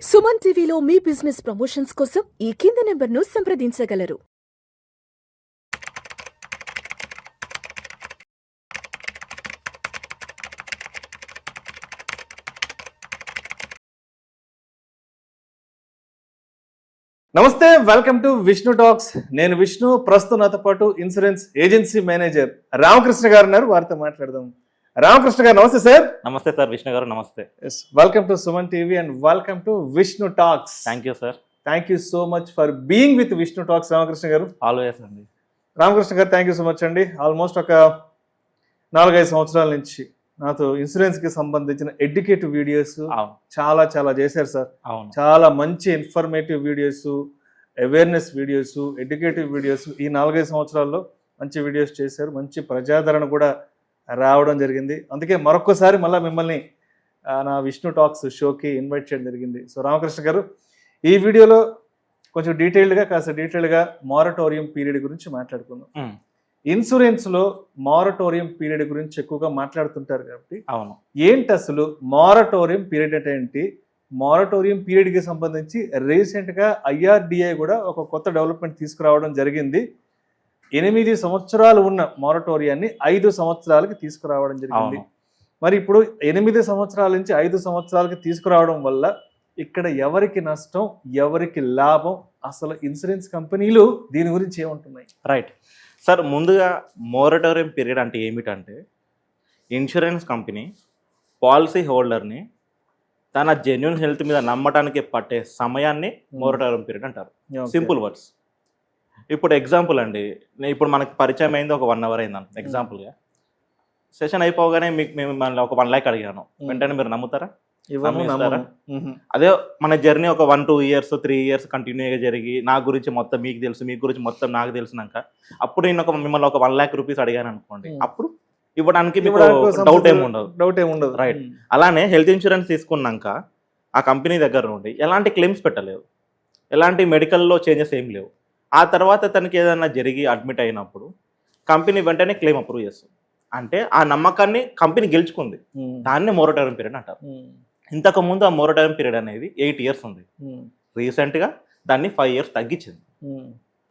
సుమన్ టీవీలో మీ business promotions కోసం ఈ కింది నెంబర్ను సంప్రదించగలరు. నమస్తే, వెల్కమ్ టు విష్ణు టాక్స్. నేను విష్ణు. ప్రస్తుతం నాతో పాటు ఇన్సూరెన్స్ ఏజెన్సీ మేనేజర్ రామకృష్ణ గారు ఉన్నారు. వారితో మాట్లాడదాం. రామకృష్ణ గారు నమస్తే సార్. నమస్తే సార్. విష్ణు గారు నమస్తే. Welcome to Suman TV and welcome to Vishnu talks. Thank you sir. Thank you so much for being with Vishnu talks Ramakrishna గారు. ఆల్వేస్ అండి. Ramakrishna garu thank you so much అండి. ఆల్మోస్ట్ ఒక 4-5 సంవత్సరాల నుంచి నాతో ఇన్సూరెన్స్ కి సంబంధించిన ఎడ్యుకేటివ్ వీడియోస్ చాలా చేశారు సార్. చాలా మంచి informative videos, awareness videos, educative videos ఈ 4-5 సంవత్సరాల్లో మంచి వీడియోస్ చేశారు. మంచి ప్రజాదరణ కూడా రావడం జరిగింది. అందుకే మరొకసారి మళ్ళీ మిమ్మల్ని నా విష్ణు టాక్స్ షోకి ఇన్వైట్ చేయడం జరిగింది. సో రామకృష్ణ గారు, ఈ వీడియోలో కొంచెం డీటెయిల్డ్గా మారటోరియం పీరియడ్ గురించి మాట్లాడుకుందాం. ఇన్సూరెన్స్ లో మారటోరియం పీరియడ్ గురించి ఎక్కువగా మాట్లాడుతుంటారు కాబట్టి ఏంటి అసలు మారటోరియం పీరియడ్ అంటే ఏంటి? మారటోరియం పీరియడ్ కి సంబంధించి రీసెంట్ గా IRDA కూడా ఒక కొత్త డెవలప్మెంట్ తీసుకురావడం జరిగింది. 8 సంవత్సరాలు ఉన్న మారటోరియాన్ని 5 సంవత్సరాలకి తీసుకురావడం జరిగింది. మరి ఇప్పుడు 8 సంవత్సరాల నుంచి 5 సంవత్సరాలకి తీసుకురావడం వల్ల ఇక్కడ ఎవరికి నష్టం, ఎవరికి లాభం, అసలు ఇన్సూరెన్స్ కంపెనీలు దీని గురించి ఏమంటున్నాయి? రైట్ సార్, ముందుగా మోరటోరియం పీరియడ్ అంటే ఏమిటంటే ఇన్సూరెన్స్ కంపెనీ పాలసీ హోల్డర్ని తన జెన్యున్ హెల్త్ మీద నమ్మటానికి పట్టే సమయాన్ని మోరటోరియం పీరియడ్ అంటారు. Simple words. ఇప్పుడు ఎగ్జాంపుల్ అండి, ఇప్పుడు మనకు పరిచయం అయింది ఒక 1 అవర్ అయింది ఎగ్జాంపుల్గా. సెషన్ అయిపోగానే మీకు మేము మళ్ళీ ఒక 1 lakh అడిగాను, వెంటనే మీరు నమ్ముతారా? అదే మన జర్నీ ఒక 1-2 years 3 years కంటిన్యూగా జరిగి నా గురించి మొత్తం మీకు తెలుసు, మీ గురించి మొత్తం నాకు తెలిసినాక అప్పుడు నేను మిమ్మల్ని ఒక 1 lakh rupees అడిగాను అనుకోండి, అప్పుడు ఇవ్వడానికి మీకు డౌట్ ఏముండదు. రైట్. అలానే హెల్త్ ఇన్సూరెన్స్ తీసుకున్నాక ఆ కంపెనీ దగ్గర నుండి ఎలాంటి క్లెయిమ్స్ పెట్టలేవు, ఎలాంటి మెడికల్లో చేంజెస్ ఏం లేవు. ఆ తర్వాత తనకి ఏదైనా జరిగి అడ్మిట్ అయినప్పుడు కంపెనీ వెంటనే క్లెయిమ్ అప్రూవ్ చేస్తుంది. అంటే ఆ నమ్మకాన్ని కంపెనీ గెలుచుకుంది. దాన్ని మోరటోరియం పీరియడ్ అంటారు. ఇంతకుముందు ఆ మోరటోరియం పీరియడ్ అనేది 8 years ఉంది. రీసెంట్గా దాన్ని 5 years తగ్గించింది.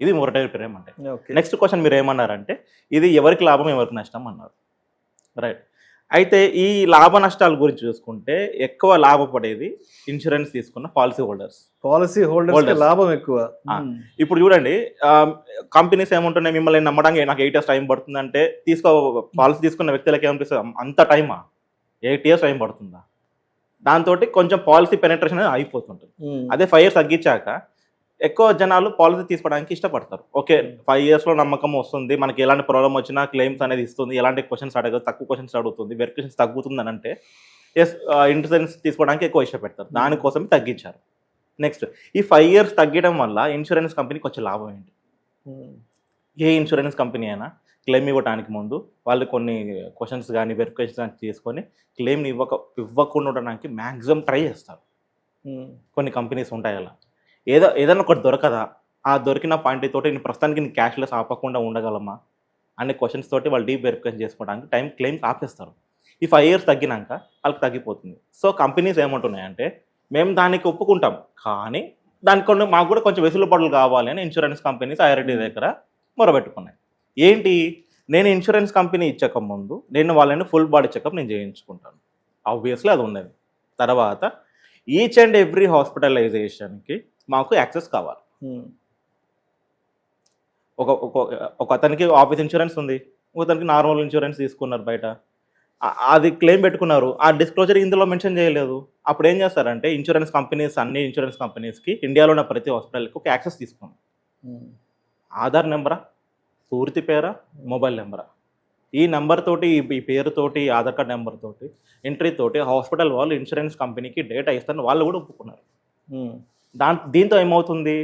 ఇది మోరటోరియం పీరియడ్ అంటే. నెక్స్ట్ క్వశ్చన్ మీరు ఏమన్నారంటే ఇది ఎవరికి లాభం ఎవరికి నష్టం అన్నారు. రైట్. అయితే ఈ లాభ నష్టాల గురించి చూసుకుంటే ఎక్కువ లాభపడేది ఇన్సూరెన్స్ తీసుకున్న పాలసీ హోల్డర్స్ లాభం ఎక్కువ. ఇప్పుడు చూడండి, కంపెనీస్ ఏముంటున్నాయి, మిమ్మల్ని నమ్మడానికి నాకు 8 years టైం పడుతుంది అంటే పాలసీ తీసుకున్న వ్యక్తులకి ఏమనిపిస్తుంది, అంత టైమా, 8 years టైం పడుతుందా? దాంతో కొంచెం పాలసీ పెనట్రేషన్ అనేది అయిపోతుంటుంది. అదే 5 years తగ్గించాక ఎక్కువ జనాలు పాలసీ తీసుకోవడానికి ఇష్టపడతారు. ఓకే, 5 yearsలో నమ్మకం వస్తుంది, మనకి ఎలాంటి ప్రాబ్లం వచ్చినా క్లెయిమ్స్ అనేది ఇస్తుంది, ఎలాంటి క్వశ్చన్స్ అడగదు, తక్కువ క్వశ్చన్స్ అడుగుతుంది, వెరిఫికేషన్స్ తగ్గుతుంది అని అంటే ఇన్సూరెన్స్ తీసుకోవడానికి ఎక్కువ ఇష్టపడతారు. దానికోసం తగ్గించారు. నెక్స్ట్, ఈ 5 years తగ్గడం వల్ల ఇన్సూరెన్స్ కంపెనీకి వచ్చే లాభం ఏంటి? ఏ ఇన్సూరెన్స్ కంపెనీ అయినా క్లెయిమ్ ఇవ్వడానికి ముందు వాళ్ళు కొన్ని క్వశ్చన్స్ కానీ వెరిఫికేషన్స్ కానీ తీసుకొని క్లెయిమ్ని ఇవ్వకుండా ఉండడానికి మ్యాక్సిమం ట్రై చేస్తారు. కొన్ని కంపెనీస్ ఉంటాయి అలా. ఏదైనా ఒకటి దొరకదా, ఆ దొరికిన పాయింట్ తోటి నేను ప్రస్తుతానికి నేను క్యాష్లెస్ ఆపకుండా ఉండగలమా అనే క్వశ్చన్స్ తోటి వాళ్ళు డీప్ వెరిఫికేషన్ చేసుకోవడానికి క్లెయిమ్స్ ఆపేస్తారు. ఈ 5 years తగ్గినాక వాళ్ళకి తగ్గిపోతుంది. సో కంపెనీస్ ఏమంటున్నాయంటే మేము దానికి ఒప్పుకుంటాం, కానీ దానికి మాకు కూడా కొంచెం వెసులుబాట్లు కావాలి అని ఇన్సూరెన్స్ కంపెనీస్ IRDA దగ్గర మొరబెట్టుకున్నాయి. ఏంటి, నేను ఇన్సూరెన్స్ కంపెనీ ఇచ్చక ముందు నేను వాళ్ళని ఫుల్ బాడీ చెకప్ నేను చేయించుకుంటాను. ఆబ్వియస్లీ అది ఉన్నది. తర్వాత ఈచ్ అండ్ ఎవ్రీ హాస్పిటలైజేషన్కి మాకు యాక్సెస్ కావాలి. ఒక అతనికి ఆఫీస్ ఇన్సూరెన్స్ ఉంది, ఒకతనికి నార్మల్ ఇన్సూరెన్స్ తీసుకున్నారు బయట, అది క్లెయిమ్ పెట్టుకున్నారు, ఆ డిస్క్లోజర్ ఇందులో మెన్షన్ చేయలేదు. అప్పుడు ఏం చేస్తారంటే అన్ని ఇన్సూరెన్స్ కంపెనీస్కి ఇండియాలో ఉన్న ప్రతి హాస్పిటల్కి ఒక యాక్సెస్ తీసుకున్నాం. ఆధార్ నెంబరా, పూర్తి పేరా, మొబైల్ నెంబరా, ఈ నెంబర్ తోటి, ఈ పేరుతోటి, ఆధార్ కార్డ్ నెంబర్ తోటి, ఎంట్రీ తోటి హాస్పిటల్ వాళ్ళు ఇన్సూరెన్స్ కంపెనీకి డేటా ఇస్తారని వాళ్ళు కూడా ఒప్పుకున్నారు. దీంతో ఏమవుతుంది,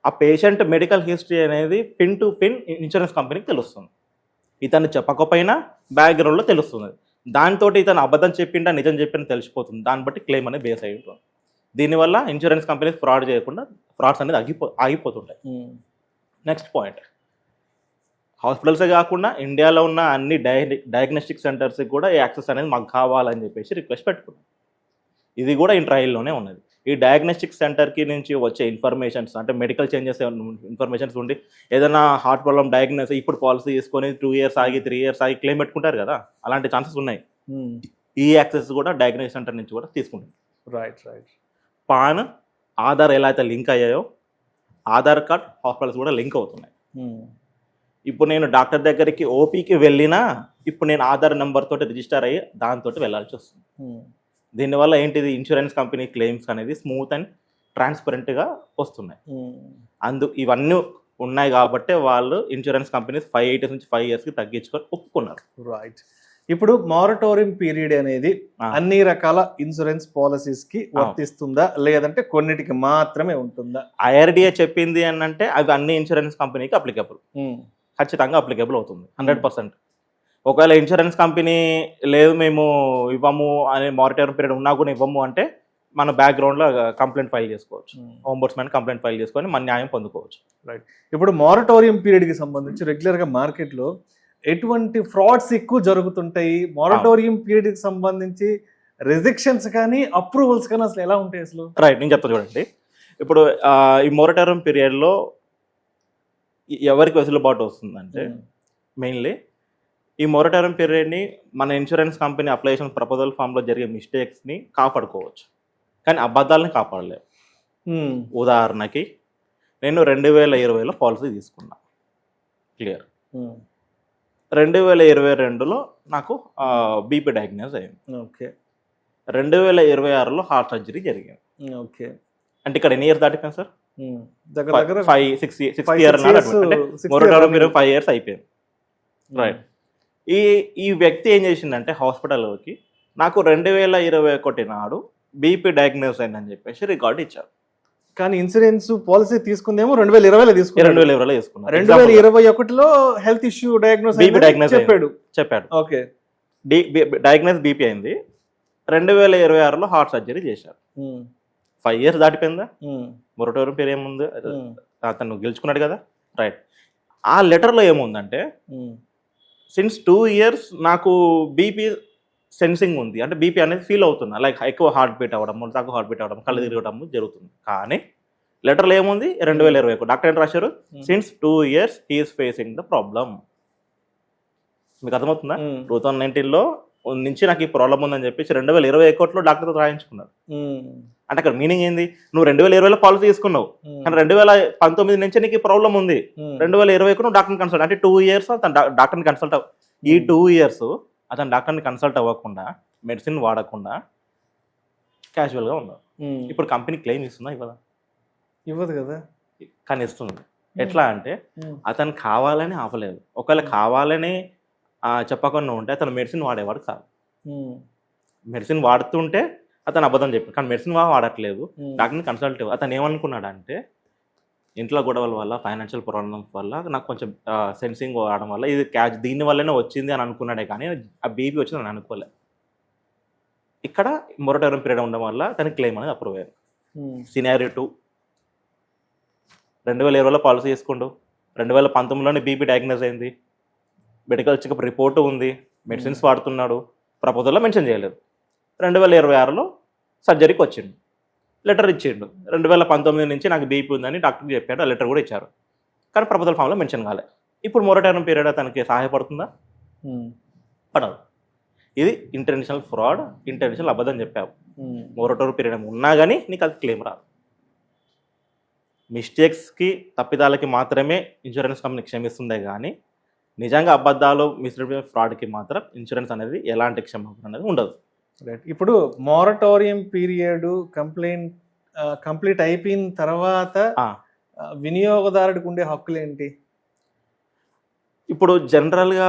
ఆ పేషెంట్ మెడికల్ హిస్టరీ అనేది పిన్ టు పిన్ ఇన్సూరెన్స్ కంపెనీకి తెలుస్తుంది. ఇతను చెప్పకపోయినా బ్యాక్గ్రౌండ్లో తెలుస్తుంది. దాంతో ఇతను అబద్ధం చెప్పిండా నిజం చెప్పిండా తెలిసిపోతుంది. దాన్ని బట్టి క్లెయిమ్ అనేది బేస్ అయి ఉంటుంది. దీనివల్ల ఇన్సూరెన్స్ కంపెనీస్ ఫ్రాడ్ చేయకుండా ఫ్రాడ్స్ అనేది ఆగిపోతుంటాయి. నెక్స్ట్ పాయింట్, హాస్పిటల్సే కాకుండా ఇండియాలో ఉన్న అన్ని డయాగ్నోస్టిక్ సెంటర్స్కి కూడా ఈ యాక్సెస్ అనేది మాకు కావాలని చెప్పేసి రిక్వెస్ట్ పెట్టుకున్నాం. ఇది కూడా ఈ ట్రయల్లోనే ఉన్నది. ఈ డయాగ్నోస్టిక్ సెంటర్కి నుంచి వచ్చే ఇన్ఫర్మేషన్స్ అంటే మెడికల్ చేంజెస్ ఇన్ఫర్మేషన్స్ ఉండి ఏదైనా హార్ట్ ప్రాబ్లమ్ డయాగ్నోస్ ఇప్పుడు పాలసీ తీసుకొని 2 years ఆగి 3 years ఆగి క్లెయిమ్ పెట్టుకుంటారు కదా, అలాంటి ఛాన్సెస్ ఉన్నాయి. ఈ యాక్సెస్ కూడా డయాగ్నోస్టిక్ సెంటర్ నుంచి కూడా తీసుకుంటుంది. రైట్. పాన్, ఆధార్ ఎలా అయితే లింక్ అయ్యాయో ఆధార్ కార్డ్ హాస్పిటల్స్ కూడా లింక్ అవుతున్నాయి. ఇప్పుడు నేను డాక్టర్ దగ్గరికి ఓపీకి వెళ్ళినా ఇప్పుడు నేను ఆధార్ నెంబర్ తోటి రిజిస్టర్ అయ్యి దాంతో వెళ్ళాల్సి వస్తుంది. దీనివల్ల ఏంటిది, ఇన్సూరెన్స్ కంపెనీ క్లెయిమ్స్ అనేది స్మూత్ అండ్ ట్రాన్స్పరెంట్గా వస్తున్నాయి. ఇవన్నీ ఉన్నాయి కాబట్టి వాళ్ళు ఇన్సూరెన్స్ కంపెనీస్ 5 years నుంచి 5 yearsకి తగ్గించుకొని ఒప్పుకున్నారు. రైట్. ఇప్పుడు మారటోరియం పీరియడ్ అనేది అన్ని రకాల ఇన్సూరెన్స్ పాలసీస్ కి వర్తిస్తుందా లేదంటే కొన్నిటికి మాత్రమే ఉంటుందా? ఐఆర్డిఏ చెప్పింది అని అంటే అవి అన్ని ఇన్సూరెన్స్ కంపెనీకి అప్లికబుల్, ఖచ్చితంగా అప్లికబుల్ అవుతుంది 100%. ఒకవేళ ఇన్సూరెన్స్ కంపెనీ లేదు మేము ఇవ్వము అనే మారటోరియం పీరియడ్ ఉన్నా కూడా ఇవ్వము అంటే మన బ్యాక్గ్రౌండ్లో కంప్లైంట్ ఫైల్ చేసుకోవచ్చు, ఓంబడ్స్మన్ కంప్లైంట్ ఫైల్ చేసుకొని మన న్యాయం పొందుకోవచ్చు. రైట్. ఇప్పుడు మారటోరియం పీరియడ్కి సంబంధించి రెగ్యులర్గా మార్కెట్లో ఎటువంటి ఫ్రాడ్స్ ఎక్కువ జరుగుతుంటాయి? మారటోరియం పీరియడ్కి సంబంధించి రిజెక్షన్స్ కానీ అప్రూవల్స్ కానీ అసలు ఎలా ఉంటాయి అసలు? రైట్, నేను చెప్తాను చూడండి. ఇప్పుడు ఈ మొరటోరియం పీరియడ్లో ఎవరికి వెసులుబాటు వస్తుందంటే మెయిన్లీ ఈ మొరటోరియం పీరియడ్ని మన ఇన్సూరెన్స్ కంపెనీ అప్లికేషన్ ప్రపోజల్ ఫామ్లో జరిగే మిస్టేక్స్ని కాపాడుకోవచ్చు, కానీ అబద్ధాలని కాపాడలేవు. ఉదాహరణకి నేను 2020లో పాలసీ తీసుకున్నా, క్లియర్. 2022లో నాకు బీపీ డయాగ్నోస్ అయింది. ఓకే. 2026లో హార్ట్ సర్జరీ జరిగింది. ఓకే. అంటే ఇక్కడ ఎన్ని ఇయర్స్ దాటిపోయింది సార్? దగ్గర 6 years. మొరటోరియం పీరియడ్ 5 years అయిపోయింది. రైట్. ఈ వ్యక్తి ఏం చేసిందంటే హాస్పిటల్లోకి నాకు 2021 నాడు బీపీ డయాగ్నోస్ అయిందని చెప్పేసి రికార్డు ఇచ్చారు. కానీ ఇన్సూరెన్స్ పాలసీ తీసుకుందేమో 2020లో తీసుకున్నారు. 2020లో తీసుకున్నారు. 2021లో హెల్త్ ఇష్యూ బీపీ డయాగ్నోస్ చెప్పాడు. ఓకే. డయాగ్నోస్ బీపీ అయింది. 2026లో హార్ట్ సర్జరీ చేశారు. 5 years దాటిపోయిందా? మొరటోరియం పీరియడ్ ఏముంది, అతను గెలుచుకున్నాడు కదా. రైట్. ఆ లెటర్లో ఏముందంటే సిన్స్ 2 years నాకు బీపీ సెన్సింగ్ ఉంది, అంటే బీపీ అనేది ఫీల్ అవుతున్నా, లైక్ ఎక్కువ హార్ట్ బీట్ అవ్వడం, తక్కువ హార్ట్ బీట్ అవ్వడం, కళ్ళు తిరగడం జరుగుతుంది. కానీ లెటర్లో ఏముంది 2021 డాక్టర్ ఏం రాశారు, since 2 years he is facing the problem. మీకు అర్థమవుతుందా? 2019లో నుంచి నాకు ఈ ప్రాబ్లం ఉందని చెప్పేసి 2021లో డాక్టర్తో రాయించుకున్నారు. అంటే అక్కడ మీనింగ్ ఏంది, నువ్వు 2020లో పాలసీ తీసుకున్నావు కానీ 2019 నుంచి నీకు ఈ ప్రాబ్లం ఉంది, 2021 నువ్వు డాక్టర్ని కన్సల్ట్, అంటే 2 years అతను డాక్టర్ని కన్సల్ట్ ఈ 2 years అతను డాక్టర్ని కన్సల్ట్ అవ్వకుండా మెడిసిన్ వాడకుండా క్యాజువల్గా ఉన్నావు. ఇప్పుడు కంపెనీ క్లెయిమ్ ఇస్తుందా? ఇవ్వదు కదా. కానీ ఇస్తుంది. ఎట్లా అంటే అతను కావాలని ఆపలేదు. ఒకవేళ కావాలని చెప్పకుండా ఉంటే అతను మెడిసిన్ వాడేవాడు కాదు. మెడిసిన్ వాడుతుంటే అతను అబద్ధం చెప్పాడు, కానీ మెడిసిన్ వాడట్లేదు, డాక్టర్ని కన్సల్ట్. అతను ఏమనుకున్నాడంటే ఇంట్లో గొడవల వల్ల, ఫైనాన్షియల్ ప్రాబ్లమ్స్ వల్ల, నాకు కొంచెం సెన్సింగ్ వాడడం వల్ల ఇది దీని వల్లనే వచ్చింది అని అనుకున్నాడే, కానీ ఆ బీపీ వచ్చింది అని అనుకోలే. ఇక్కడ మొరటోరియం పీరియడ్ ఉండడం వల్ల తనకి క్లెయిమ్ అనేది అప్రూవ్ అయ్యింది. సినారియో 2, 2020లో పాలసీ చేసుకుంటూ 2019లోనే బీపీ డయాగ్నోస్ అయింది, మెడికల్ చెకప్ రిపోర్టు ఉంది, మెడిసిన్స్ వాడుతున్నాడు, ప్రపోజల్లో మెన్షన్ చేయలేదు. 2026లో సర్జరీకి వచ్చిండు, లెటర్ ఇచ్చిండు. 2019 నుంచి నాకు బీపీ ఉందని డాక్టర్కి చెప్పాడు, ఆ లెటర్ కూడా ఇచ్చారు, కానీ ప్రపోజల్ ఫామ్లో మెన్షన్ కాలే. ఇప్పుడు మొరటోరియం పీరియడ్ తనకి సహాయపడుతుందా? పడదు. ఇది ఇంటెన్షనల్ ఫ్రాడ్, ఇంటెన్షనల్ అబద్ధం చెప్పావు. మొరటోరియం పీరియడ్ ఉన్నా కానీ నీకు అది క్లెయిమ్ రాదు. మిస్టేక్స్కి, తప్పిదాలకి మాత్రమే ఇన్సూరెన్స్ కంపెనీ క్షమిస్తుందే కానీ నిజంగా అబద్ధాలు, మిస్లీడింగ్, ఫ్రాడ్కి మాత్రం ఇన్సూరెన్స్ అనేది ఎలాంటి క్షమాపణ అనేది ఉండదు. రైట్. ఇప్పుడు మారటోరియం పీరియడ్ కంప్లీట్ అయిపోయిన తర్వాత వినియోగదారుడికి ఉండే హక్కులు ఏంటి? ఇప్పుడు జనరల్గా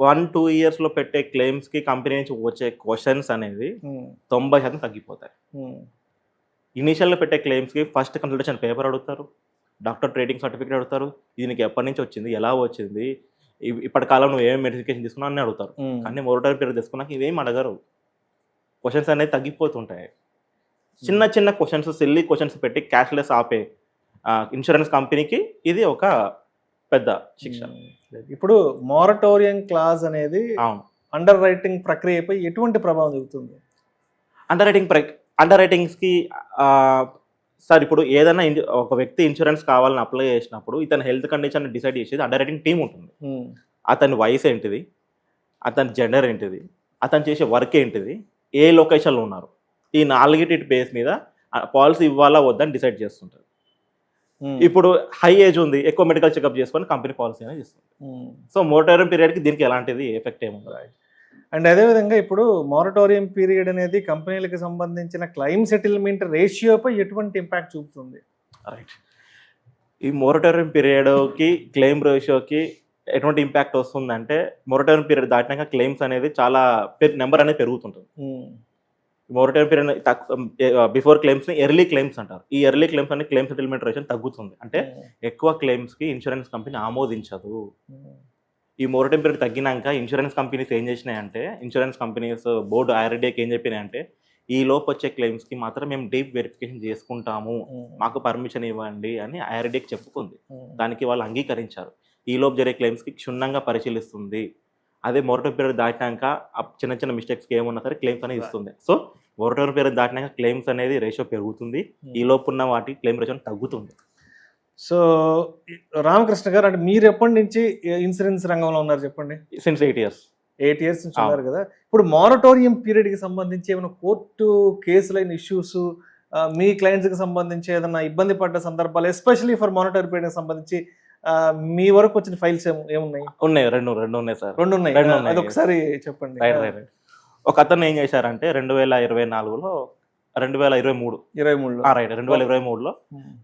1-2 yearsలో పెట్టే క్లెయిమ్స్కి కంపెనీ నుంచి వచ్చే క్వశ్చన్స్ అనేది 90% తగ్గిపోతాయి. ఇనీషియల్గా పెట్టే క్లెయిమ్స్కి ఫస్ట్ కన్సల్టేషన్ పేపర్ అడుగుతారు, డాక్టర్ ట్రేడింగ్ సర్టిఫికేట్ అడుగుతారు, ఇది నీకు ఎప్పటి నుంచి వచ్చింది, ఎలా వచ్చింది, ఇప్పటి కాలం నువ్వు ఏమేమి మెడికేషన్ తీసుకున్నావు అని అడుగుతారు. కానీ మొరటోరియం పీరియడ్ తీసుకున్నాక ఇవేం అడగరు. క్వశ్చన్స్ అనేది తగ్గిపోతుంటాయి. చిన్న చిన్న క్వశ్చన్స్, సిల్లీ క్వశ్చన్స్ పెట్టి క్యాష్లెస్ ఆపే ఇన్సూరెన్స్ కంపెనీకి ఇది ఒక పెద్ద శిక్ష. ఇప్పుడు మారటోరియం క్లాజ్ అనేది అండర్ రైటింగ్ ప్రక్రియపై ఎటువంటి ప్రభావం చూపుతుంది? అండర్ రైటింగ్ అండర్ రైటింగ్స్కి సార్ ఇప్పుడు ఏదైనా ఒక వ్యక్తి ఇన్సూరెన్స్ కావాలని అప్లై చేసినప్పుడు ఇతని హెల్త్ కండిషన్ డిసైడ్ చేసేది అండర్ రైటింగ్ టీం ఉంటుంది. అతని వయసు ఏంటిది, అతని జెండర్ ఏంటిది, అతను చేసే వర్క్ ఏంటిది, ఏ లొకేషన్లో ఉన్నారు, ఈ 4 బేస్ మీద పాలసీ ఇవ్వాలా వద్దని డిసైడ్ చేస్తుంటారు. ఇప్పుడు హై ఏజ్ ఉంది, ఎక్కువ మెడికల్ చెకప్ చేసుకొని కంపెనీ పాలసీ అనేది ఇస్తుంది. సో మోరటోరియం పీరియడ్కి దీనికి ఎలాంటిది ఎఫెక్ట్ ఏముంది. అండ్ అదేవిధంగా ఇప్పుడు మోరటోరియం పీరియడ్ అనేది కంపెనీలకు సంబంధించిన క్లెయిమ్ సెటిల్మెంట్ రేషియోపై ఎటువంటి ఇంపాక్ట్ చూపుతుంది? రైట్, ఈ మోరటోరియం పీరియడ్కి క్లెయిమ్ రేషియోకి ఎటువంటి ఇంపాక్ట్ వస్తుందంటే మోరటోరియం పీరియడ్ దాటినాక క్లెయిమ్స్ అనేది చాలా నెంబర్ అనేది పెరుగుతుంటుంది. మోరటోరియం పీరియడ్ బిఫోర్ క్లెయిమ్స్ని ఎర్లీ క్లెయిమ్స్ అంటారు. ఈ ఎర్లీ క్లెయిమ్స్ అనే క్లెయిమ్ సెటిల్మెంట్ రేషన్ తగ్గుతుంది. అంటే ఎక్కువ క్లెయిమ్స్కి ఇన్సూరెన్స్ కంపెనీ ఆమోదించదు. ఈ మోరటోరియం పీరియడ్ తగ్గినాక ఇన్సూరెన్స్ కంపెనీస్ ఏం చేసినాయంటే, ఇన్సూరెన్స్ కంపెనీస్ బోర్డు IRDAకి ఏం చెప్పినాయంటే, ఈ లోపు వచ్చే క్లెయిమ్స్కి మాత్రం మేము డీప్ వెరిఫికేషన్ చేసుకుంటాము, మాకు పర్మిషన్ ఇవ్వండి అని IRDAకి చెప్పుకుంది. దానికి వాళ్ళు అంగీకరించారు. ఈ లోపు జరిగే క్లెయిమ్స్కి క్షుణ్ణంగా పరిశీలిస్తుంది. అదే మోరటోరియం పీరియడ్ దాటినాక చిన్న చిన్న మిస్టేక్స్కి ఏమన్నా సరే క్లెయిమ్స్ అనేది ఇస్తుంది. సో మోరటోరియం పీరియడ్ దాటినాక క్లెయిమ్స్ అనేది రేషియో పెరుగుతుంది, ఈ లోపు ఉన్న వాటి క్లెయిమ్ రేషియో తగ్గుతుంది. సో రామకృష్ణ గారు, అంటే మీరు ఎప్పటి నుంచి ఇన్సూరెన్స్ రంగంలో ఉన్నారు చెప్పండి? Since 8 years. 8 years నుంచి ఉన్నారు కదా. ఇప్పుడు మోరటోరియం పీరియడ్కి సంబంధించి ఏమైనా కోర్టు కేసులైన ఇష్యూస్, మీ క్లయింట్స్కి సంబంధించి ఏదైనా ఇబ్బంది పడ్డ సందర్భాలు, ఎస్పెషల్లీ ఫర్ మోరటోరియం పీరియడ్కి సంబంధించి మీ వరకు వచ్చిన ఫైల్స్ ఏమున్నాయి? ఉన్నాయి, రెండు ఉన్నాయి సార్. రెండు ఉన్నాయి. అది ఒకసారి చెప్పండి. రైట్. ఒక అతను ఏం చేశారంటే 2023లో 2023లో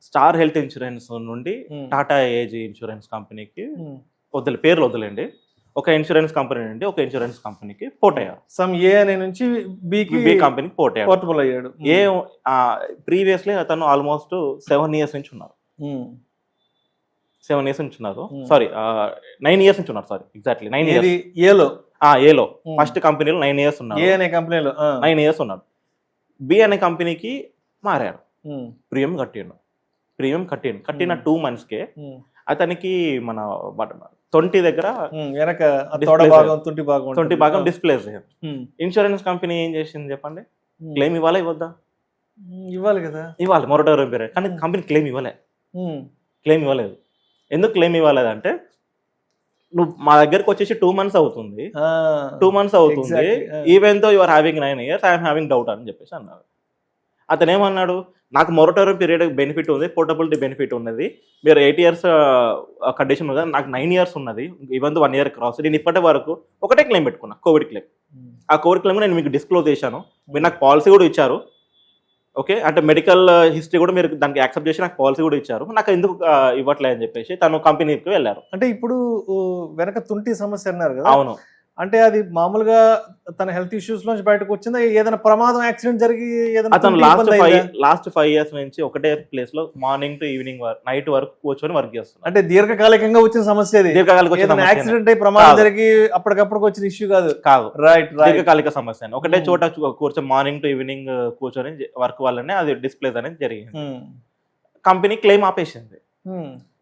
స్టార్ హెల్త్ ఇన్సూరెన్స్ నుండి టాటా ఏజ్ ఇన్సూరెన్స్ కంపెనీకి పేర్లు వదిలేండి, ఒక ఇన్సూరెన్స్ కంపెనీ నుండి ఒక ఇన్సూరెన్స్ కంపెనీకి పోర్ట్ అయ్యారు. సమ్ ఏ అనే నుంచి బి కంపెనీకి పోర్టబుల్ అయ్యాడు. ప్రీవియస్లీ అతను ఆల్మోస్ట్ 7 years నుంచి ఉన్నారు. 7 years నుంచి ఉన్నారు. సారీ 9 years నుంచి ఉన్నారు. Sorry, exactly 9 years. ఏలో ఫస్ట్ కంపెనీలో 9 years ఉన్నారు. ఏ అనే కంపెనీలో 9 years ఉన్నారు. బి అనే కంపెనీకి మారాడు. ప్రీమియం కట్టిన 2 monthsకే అతనికి మన 20 దగ్గర తొంటి భాగం డిస్ప్లేస్. ఇన్సూరెన్స్ కంపెనీ ఏం చేసింది చెప్పండి? క్లెయిమ్ ఇవ్వాలా ఇవ్వద్దా? ఇవ్వాలి కదా. ఇవ్వాలి, మోరటోరియం పీరియడ్. కానీ కంపెనీ క్లెయిమ్ ఇవ్వలేదు. ఎందుకు క్లెయిమ్ ఇవ్వలేదంటే, నువ్వు మా దగ్గరకు వచ్చేసి 2 months అవుతుంది, 2 months అవుతుంది, even though you are having 9 years, I'm having doubt అని చెప్పేసి అన్నారు. అతను ఏమన్నాడు, నాకు మోరటోరియం పీరియడ్ బెనిఫిట్ ఉంది, పోర్టబిలిటీ బెనిఫిట్ ఉన్నది, మీరు 8 years కండిషన్ ఉంది, నాకు 9 years ఉన్నది, ఈవెన్ దో 1 year క్రాస్, నేను ఇప్పటి వరకు ఒకటే క్లెయిమ్ పెట్టుకున్నా, కోవిడ్ క్లెయిమ్. ఆ కోవిడ్ క్లెయిమ్ నేను మీకు డిస్క్లోజ్ చేశాను, మీరు నాకు పాలసీ కూడా ఇచ్చారు. ఓకే, అంటే మెడికల్ హిస్టరీ కూడా మీరు దానికి యాక్సెప్ట్ చేసి నాకు పాలసీ కూడా ఇచ్చారు, నాకు ఎందుకు ఇవ్వట్లేదు అని చెప్పేసి తను కంపెనీకి వెళ్ళారు. అంటే ఇప్పుడు వెనక తుంటి సమస్య అన్నారు కదా. అవును. అంటే అది మామూలుగా తన హెల్త్ ఇష్యూస్ నుంచి బయటకు వచ్చిందా, ఏదైనా ప్రమాదం యాక్సిడెంట్ జరిగి అతను లాస్ట్ 5 years నుంచి ఒకటే ప్లేస్ లో మార్నింగ్ టు ఈవినింగ్ నైట్ వరకు కూర్చొని వర్క్ చేస్తున్నారు. అంటే దీర్ఘకాలికంగా వచ్చిన సమస్య, యాక్సిడెంట్ అయి ప్రమాదం జరిగి అప్పటికప్పుడు వచ్చిన ఇష్యూ కాదు. రైట్, దీర్ఘకాలిక సమస్య. ఒకటే చోట కూర్చొని మార్నింగ్ టు ఈవినింగ్ కూర్చొని వర్క్ వల్లనే అది డిస్ప్లేస్ అనేది జరిగింది. కంపెనీ క్లెయిమ్ ఆపేసింది.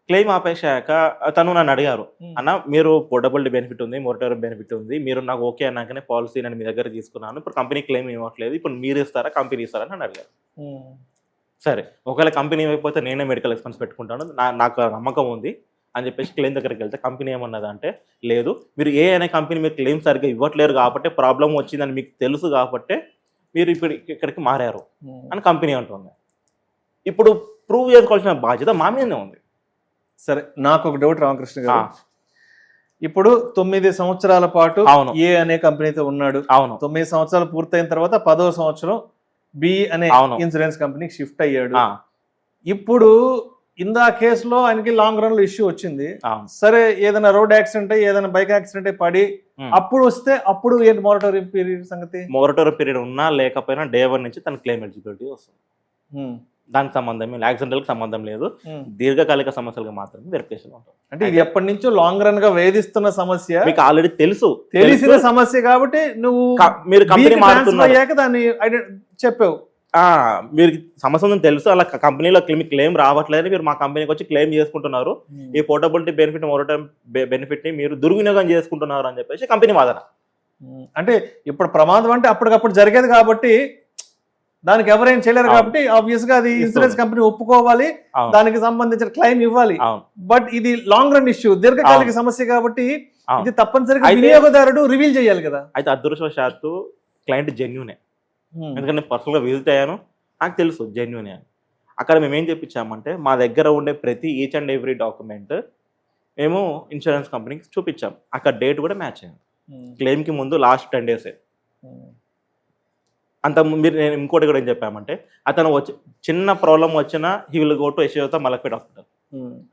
క్లెయిమ్ ఆపేసాక తను నన్ను అడిగారు, అన్న మీరు పోర్టబిలిటీ బెనిఫిట్ ఉంది, మోరటోరియం బెనిఫిట్ ఉంది, మీరు నాకు ఓకే అన్నాకనే పాలసీ నేను మీ దగ్గర తీసుకున్నాను, ఇప్పుడు కంపెనీ క్లెయిమ్ ఇవ్వట్లేదు, ఇప్పుడు మీరు ఇస్తారా కంపెనీ ఇస్తారా అని అడిగారు. సరే, ఒకవేళ కంపెనీ ఇవ్వకపోతే నేనే మెడికల్ ఎక్స్పెన్స్ పెట్టుకుంటాను, నాకు నమ్మకం ఉంది అని చెప్పేసి క్లెయిమ్ దగ్గరికి వెళ్తే కంపెనీ ఏమన్నదంటే, లేదు మీరు ఏ అనే కంపెనీ మీరు క్లెయిమ్ సరిగ్గా ఇవ్వట్లేరు కాబట్టి ప్రాబ్లం వచ్చిందని మీకు తెలుసు కాబట్టి మీరు ఇప్పుడు ఇక్కడికి మారారు అని కంపెనీ అంటుంది. ఇప్పుడు ప్రూవ్ చేసుకోవాల్సిన బాధ్యత మా మీదనే ఉంది. సరే, నాకు ఒక డౌట్ రామకృష్ణ గారు, ఇప్పుడు 9 సంవత్సరాల పాటు ఏ అనే కంపెనీతో ఉన్నాడు. 9 సంవత్సరాలు పూర్తయిన తర్వాత 10వ సంవత్సరం బి అనే ఇన్సూరెన్స్ కంపెనీకి షిఫ్ట్ అయ్యాడు. ఇప్పుడు ఇందా కేసులో ఆయనకి లాంగ్ రన్ లో ఇష్యూ వచ్చింది. సరే, ఏదైనా రోడ్ యాక్సిడెంట్ అయ్యి ఏదైనా బైక్ యాక్సిడెంట్ అయ్యి పడి అప్పుడు వస్తే అప్పుడు ఏంటి మోరటోరియం పీరియడ్ సంగతి? మోరటోరియం పీరియడ్ ఉన్నా లేకపోయినా day 1 నుంచి తన క్లెయిమ్ ఎలిజిబిలిటీ వస్తుంది. దానికి సంబంధం లేదు, యాక్సిడెంటల్ సంబంధం లేదు, దీర్ఘకాలిక సమస్యలకు మాత్రమే వెరిఫికేషన్ ఉంటుంది. అంటే ఇది ఎప్పటి నుంచో లాంగ్ రన్ గా వేధిస్తున్న సమస్య, మీకు ఆల్రెడీ తెలిసిన సమస్య కాబట్టి నువ్వు మీరు కంపెనీ మారుతున్నారు దాన్ని చెప్పావు. మీరు సమస్య ఉందని తెలుసు, అలా కంపెనీలో క్లెయిమ్ రావట్లేదు, మీరు మా కంపెనీకి వచ్చి క్లెయిమ్ చేసుకుంటున్నారు, ఈ పోర్టబిలిటీ బెనిఫిట్ మోరటోరియం బెనిఫిట్ ని మీరు దుర్వినియోగం చేసుకుంటున్నారు అని చెప్పేసి కంపెనీ వాదన. అంటే ఇప్పుడు ప్రమాదం అంటే అప్పటికప్పుడు జరిగేది కాబట్టి దానికి ఎవరైనా చేయలేరు అవును. కాబట్టి ఆబ్వియస్ గా అది ఇన్సూరెన్స్ కంపెనీ ఒప్పుకోవాలి, అవును. దానికి సంబంధించిన క్లెయిమ్ ఇవ్వాలి. అవును. బట్ ఇది లాంగ్ రన్ ఇష్యూ, దీర్ఘకాలిక సమస్య కాబట్టి అవును. ఇది తప్పనిసరిగా అయితే- వినియోగదారుడు రివీల్ చేయాలి కదా. అయితే అదృష్టవశాత్తు క్లయింట్ జెన్యునే, ఎందుకంటే నేను పర్సనల్గా విజిట్ అయ్యాను, నాకు తెలుసు జెన్యునే అని. అక్కడ మేము ఏం చెప్పించామంటే మా దగ్గర ఉండే ప్రతి ఈచ్ అండ్ ఎవ్రీ డాక్యుమెంట్ మేము ఇన్సూరెన్స్ కంపెనీకి చూపించాం. అక్కడ డేట్ కూడా మ్యాచ్ అయింది. క్లెయిమ్కి ముందు లాస్ట్ 10 days అంత మీరు నేను ఇంకోటి కూడా ఏం చెప్పామంటే అతను వచ్చి చిన్న ప్రాబ్లం వచ్చినా he will go to Yashoda Malakpet hospital,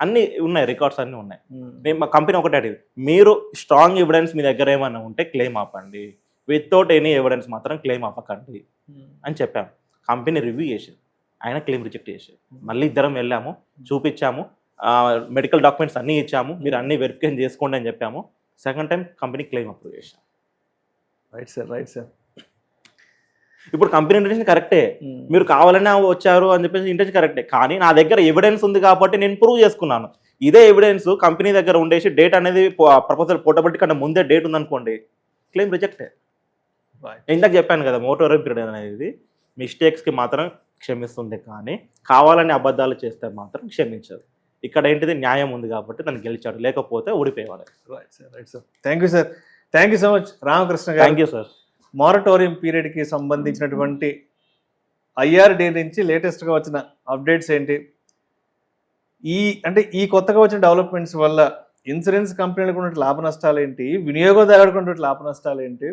అన్నీ ఉన్నాయి, రికార్డ్స్ అన్నీ ఉన్నాయి. మేము మా కంపెనీ ఒకటే అడిగింది, మీరు స్ట్రాంగ్ ఎవిడెన్స్ మీ దగ్గర ఏమైనా ఉంటే క్లెయిమ్ ఆపండి, వితౌట్ ఎనీ ఎవిడెన్స్ మాత్రం క్లెయిమ్ ఆపకండి అని చెప్పాము. కంపెనీ రివ్యూ చేసేది, ఆయన క్లెయిమ్ రిజెక్ట్ చేసేది. మళ్ళీ ఇద్దరం వెళ్ళాము, చూపించాము, మెడికల్ డాక్యుమెంట్స్ అన్నీ ఇచ్చాము, మీరు అన్నీ వెరిఫికేషన్ చేసుకోండి అని చెప్పాము. Second time company claim approve చేశాం. Right sir, right sir. ఇప్పుడు కంపెనీ ఇంటెన్షన్ కరెక్టే, మీరు కావాలనే వచ్చారు అని చెప్పేసి ఇంటెన్షన్ కరెక్టే, కానీ నా దగ్గర ఎవిడెన్స్ ఉంది కాబట్టి నేను ప్రూవ్ చేసుకున్నాను. ఇదే ఎవిడెన్స్ కంపెనీ దగ్గర ఉండేసి డేట్ అనేది ప్రపోజల్ పోర్టబిలిటీ కన్నా ముందే డేట్ ఉందనుకోండి, క్లెయిమ్ రిజెక్టే. ఇందాక చెప్పాను కదా, మోటోరియం పీరియడ్ అనేది మిస్టేక్స్కి మాత్రం క్షమిస్తుంది, కానీ కావాలని అబద్ధాలు చేస్తే మాత్రం క్షమించదు. ఇక్కడ ఏంటిది, న్యాయం ఉంది కాబట్టి తను గెలిచాడు, లేకపోతే ఓడిపోయేవాడు. Right sir, right sir. Thank you sir, thank you so much Ramakrishna garu. Thank you sir. Moratorium పీరియడ్కి సంబంధించినటువంటి IRD నుంచి లేటెస్ట్గా వచ్చిన అప్డేట్స్ ఏంటి, ఈ కొత్తగా వచ్చిన డెవలప్మెంట్స్ వల్ల ఇన్సూరెన్స్ కంపెనీలకు ఉన్న లాభ నష్టాలు ఏంటి, వినియోగదారులకు ఉన్న లాభ నష్టాలు ఏంటి,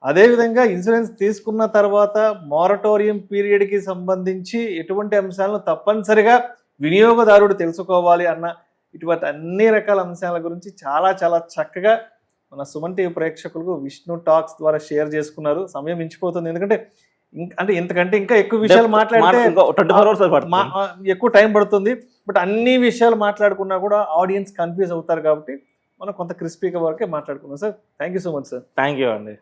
అదేవిధంగా ఇన్సూరెన్స్ తీసుకున్న తర్వాత మారటోరియం పీరియడ్కి సంబంధించి ఎటువంటి అంశాలను తప్పనిసరిగా వినియోగదారుడు తెలుసుకోవాలి అన్న ఇటువంటి అన్ని రకాల అంశాల గురించి చాలా చాలా చక్కగా మన సుమన్ టీవీ ప్రేక్షకులకు విష్ణు టాక్స్ ద్వారా షేర్ చేసుకున్నారు. సమయం మించిపోతుంది, ఎందుకంటే ఇంతకంటే ఇంకా ఎక్కువ విషయాలు మాట్లాడితే ఎక్కువ టైం పడుతుంది. బట్ అన్ని విషయాలు మాట్లాడుకున్నా కూడా ఆడియన్స్ కన్ఫ్యూజ్ అవుతారు కాబట్టి మనం కొంత క్రిస్పీగా వరకే మాట్లాడుకున్నాం sir. Thank you so much sir. Thank you అండి.